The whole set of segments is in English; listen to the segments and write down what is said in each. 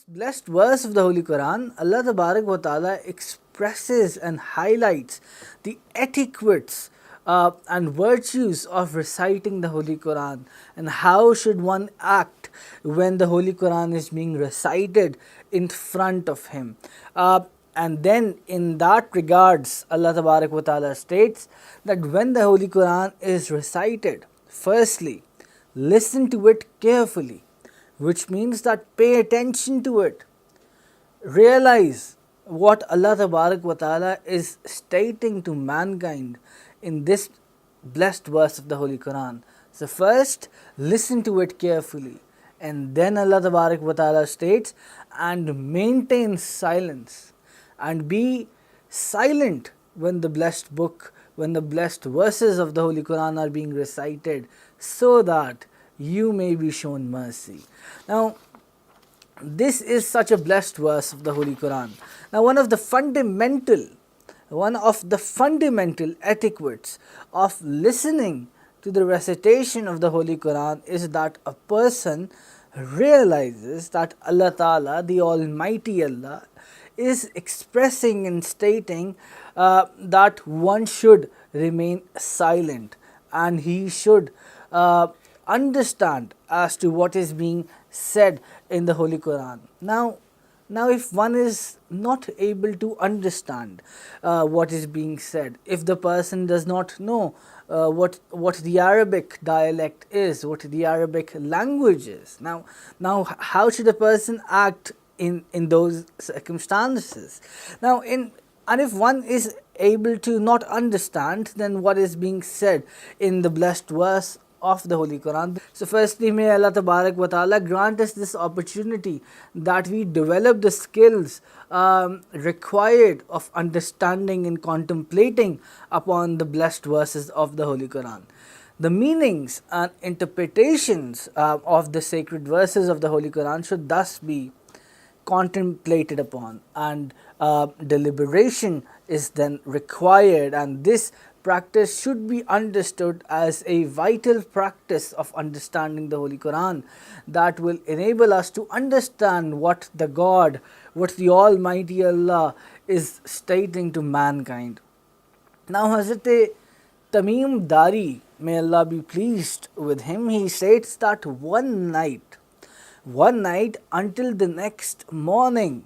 blessed verse of the Holy Quran, Allah Tabarak wa Ta'ala expresses and highlights the etiquettes and virtues of reciting the Holy Quran, and how should one act when the Holy Quran is being recited in front of him. And then in that regards, Allah Tabarak wa Ta'ala states that when the Holy Quran is recited, firstly, listen to it carefully, which means that pay attention to it. Realize what Allah Tabarak wa Ta'ala is stating to mankind in this blessed verse of the Holy Quran. So first, listen to it carefully, and then Allah Tabarak wa Ta'ala states, and maintain silence, and be silent when the blessed book, when the blessed verses of the Holy Quran are being recited, so that you may be shown mercy. Now, this is such a blessed verse of the Holy Quran. Now, one of the fundamental etiquettes of listening to the recitation of the Holy Quran is that a person realizes that Allah Ta'ala, the Almighty Allah, is expressing and stating that one should remain silent, and he should understand as to what is being said in the Holy Quran. Now, if one is not able to understand what is being said, if the person does not know what the Arabic dialect is, what the Arabic language is, now how should a person act in those circumstances? And if one is able to not understand then what is being said in the blessed verse of the Holy Quran. So firstly, may Allah Tabarak wa Ta'ala grant us this opportunity that we develop the skills required of understanding and contemplating upon the blessed verses of the Holy Quran. The meanings and interpretations of the sacred verses of the Holy Quran should thus be contemplated upon, and deliberation is then required, and this practice should be understood as a vital practice of understanding the Holy Quran that will enable us to understand what the Almighty Allah is stating to mankind. Now, Hazrat Tamim Dari, may Allah be pleased with him, he states that one night until the next morning,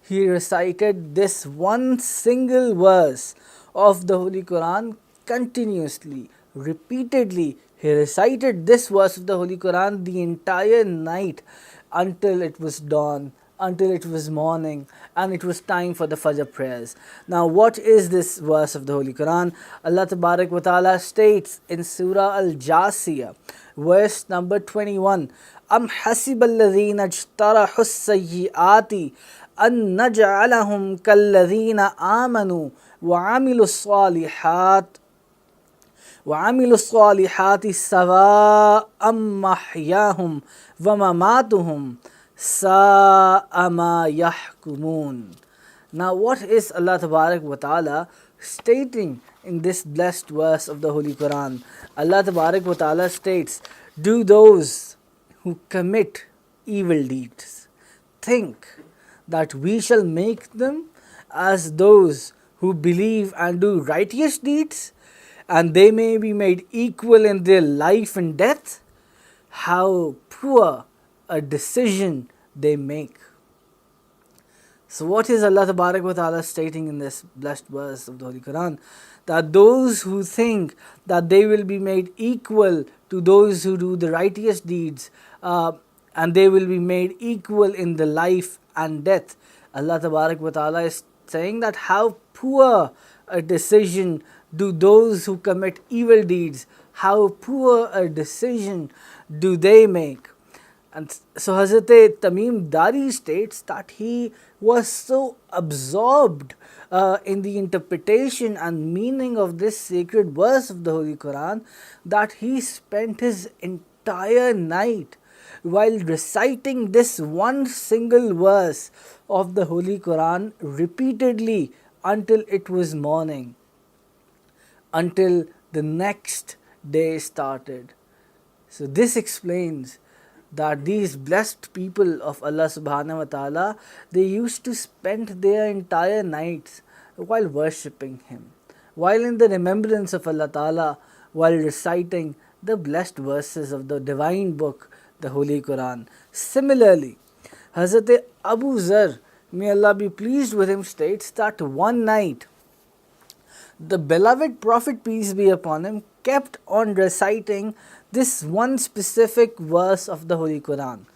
he recited this one single verse of the Holy Quran continuously, repeatedly. He recited this verse of the Holy Quran the entire night until it was dawn, until it was morning, and it was time for the Fajr prayers. Now, what is this verse of the Holy Quran? Allah Tabarak wa Ta'ala states in Surah Al-Jasiyah, verse number 21, Am hasiballadhina ijtarahus sayyiati an naj'alahum kalladhina amanu wa amilus salihati sawa'am mahyahum wa mamatuhum sa'a ma yahkumun. Now, what is Allah Tabarak wa Ta'ala stating in this blessed verse of the Holy Quran? Allah Tabarak wa Ta'ala states, do those who commit evil deeds think that we shall make them as those who believe and do righteous deeds, and they may be made equal in their life and death? How poor a decision they make. So what is Allah Tabarak wa Ta'ala stating in this blessed verse of the Holy Quran? That those who think that they will be made equal to those who do the righteous deeds, and they will be made equal in the life and death. Allah Tabarak wa Ta'ala is saying that how poor a decision do those who commit evil deeds, how poor a decision do they make. And so Hazrat Tamim Dari states that he was so absorbed in the interpretation and meaning of this sacred verse of the Holy Quran that he spent his entire night while reciting this one single verse of the Holy Quran repeatedly until it was morning, until the next day started. So this explains that these blessed people of Allah subhanahu wa ta'ala, they used to spend their entire nights while worshipping Him, while in the remembrance of Allah ta'ala, while reciting the blessed verses of the divine book, the Holy Qur'an. Similarly, Hazrat Abu Zar, may Allah be pleased with him, states that one night the beloved Prophet, peace be upon him, kept on reciting this one specific verse of the Holy Qur'an.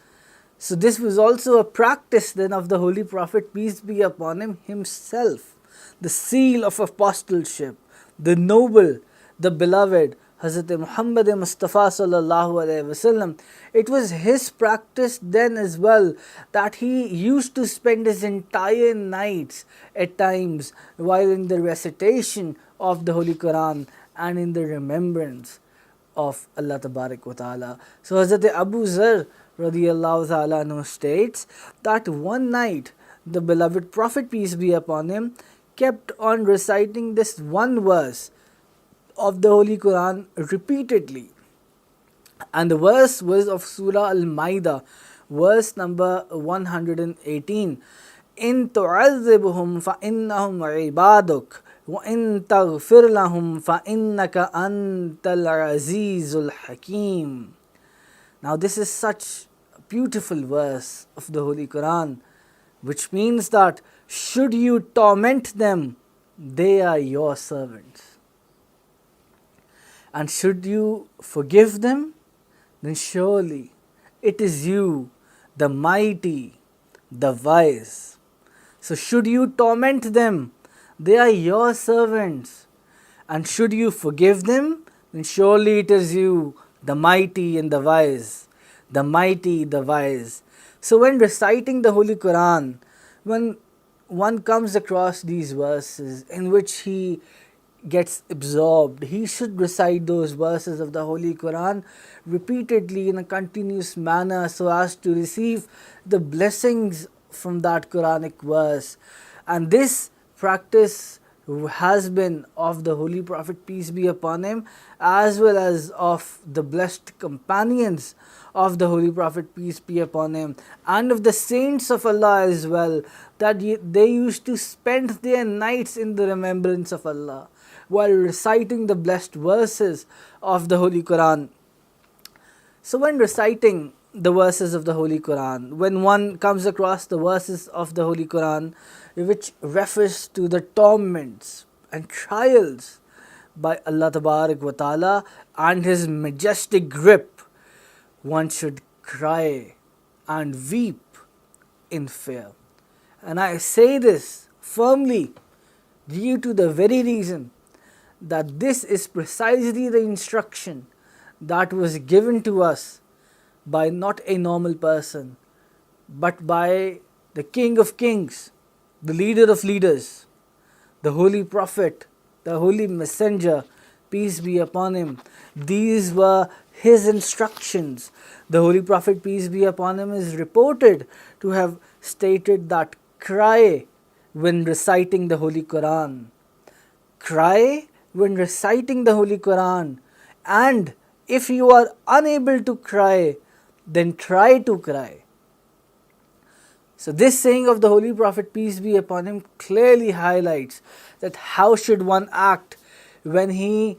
So this was also a practice then of the Holy Prophet, peace be upon him, himself, the seal of apostleship, the noble, the beloved Hazrat Muhammad Mustafa sallallahu alaihi wasallam. It was his practice then as well that he used to spend his entire nights at times while in the recitation of the Holy Qur'an and in the remembrance of Allah Tabarak wa Ta'ala. So Hazrat Abu Zar radiyallahu ta'ala anhu states that one night the beloved Prophet, peace be upon him, kept on reciting this one verse of the Holy Qur'an repeatedly, and the verse was of Surah Al-Ma'idah, verse number 118. In tu'adhibhum fa innahum ibaduk wa in taghfir lahum fa innaka antal azizul hakim. Now this is such a beautiful verse of the Holy Qur'an, which means that should you torment them, they are your servants. And should you forgive them, then surely it is you, the mighty, the wise. So should you torment them, they are your servants. And should you forgive them, then surely it is you, the mighty and the wise. The mighty, the wise. So when reciting the Holy Qur'an, when one comes across these verses in which he gets absorbed, he should recite those verses of the Holy Qur'an repeatedly in a continuous manner so as to receive the blessings from that Quranic verse. And this practice has been of the Holy Prophet, peace be upon him, as well as of the blessed companions of the Holy Prophet, peace be upon him, and of the saints of Allah as well, that they used to spend their nights in the remembrance of Allah while reciting the blessed verses of the Holy Qur'an. So when reciting the verses of the Holy Qur'an, when one comes across the verses of the Holy Qur'an which refers to the torments and trials by Allah Tabarak wa Ta'ala and His majestic grip, one should cry and weep in fear. And I say this firmly due to the very reason that this is precisely the instruction that was given to us by not a normal person, but by the King of Kings, the leader of leaders, the Holy Prophet, the Holy Messenger, peace be upon him. These were his instructions. The Holy Prophet, peace be upon him, is reported to have stated that cry when reciting the Holy Qur'an. Cry when reciting the Holy Qur'an, and if you are unable to cry, then try to cry. So this saying of the Holy Prophet, peace be upon him, clearly highlights that how should one act when he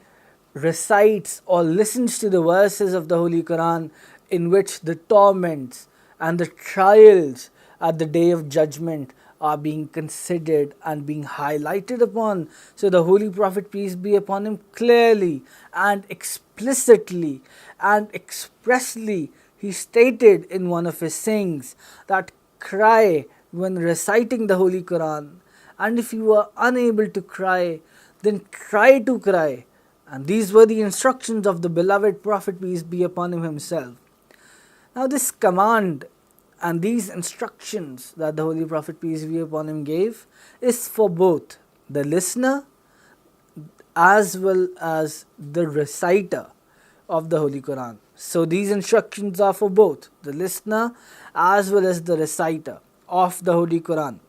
recites or listens to the verses of the Holy Qur'an in which the torments and the trials at the day of judgment are being considered and being highlighted upon. So the Holy Prophet, peace be upon him, clearly and explicitly and expressly he stated in one of his sayings that cry when reciting the Holy Qur'an, and if you are unable to cry, then try to cry. And these were the instructions of the beloved Prophet, peace be upon him, himself. Now this command and these instructions that the Holy Prophet, peace be upon him, gave is for both the listener as well as the reciter of the Holy Qur'an. So these instructions are for both the listener as well as the reciter of the Holy Qur'an.